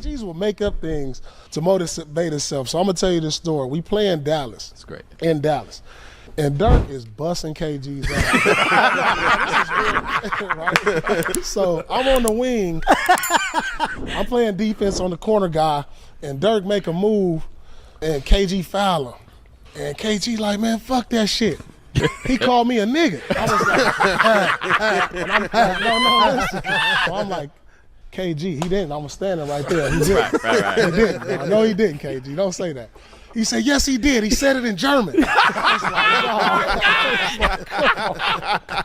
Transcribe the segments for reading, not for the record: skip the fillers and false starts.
KGs will make up things to motivate himself. So I'm gonna tell you this story. We play in Dallas. That's great. In Dallas. And Dirk is busting KG's ass. Right? So I'm on the wing. I'm playing defense on the corner guy, and Dirk make a move, and KG foul him. And KG like, man, fuck that shit. He called me a nigga. I was like, and I'm like, no, listen. So I'm like, KG, he didn't. I was standing right there. He didn't. Right. He didn't. I know he didn't, KG. Don't say that. He said, yes, he did. He said it in German.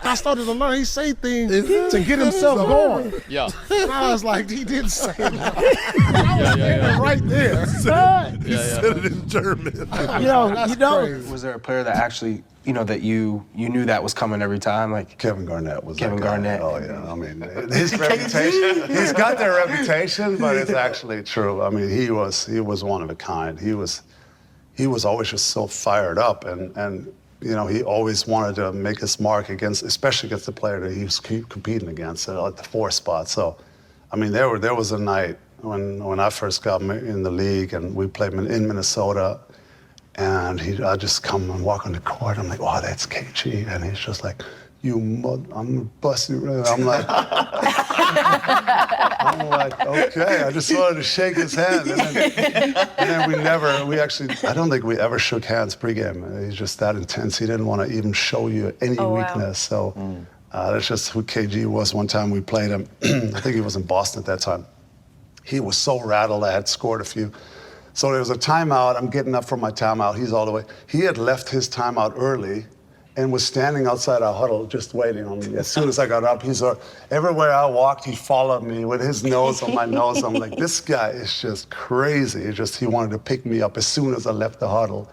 I started to learn. He say things to get himself going. Yeah. I was like, he didn't say that. I was standing right there. He said it in German. Crazy. Was there a player that actually, that you knew that was coming every time? Like Kevin Garnett was Kevin that guy. Garnett. Oh, yeah. I mean, his reputation, he's got that reputation, but it's actually true. I mean, he was one of a kind. He was always just so fired up, and he always wanted to make his mark especially against the player that he was competing against at the 4 spot. So, I mean, there was a night when I first got in the league and we played in Minnesota, and I just come and walk on the court. I'm like, oh, that's KG, and he's just like, I'm gonna bust you. I'm like, okay. I just wanted to shake his hand, and then I don't think we ever shook hands pregame. He's just that intense. He didn't want to even show you any weakness. Wow. So that's just who KG was. One time we played him. I think he was in Boston at that time. He was so rattled. I had scored a few. So there was a timeout. I'm getting up from my timeout. He's all the way. He had left his timeout early and was standing outside our huddle just waiting on me. As soon as I got up, everywhere I walked, he followed me with his nose on my nose. I'm like, this guy is just crazy. He wanted to pick me up as soon as I left the huddle.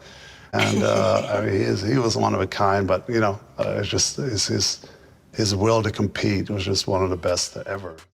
And I mean, he was one of a kind, but it's just his will to compete was just one of the best ever.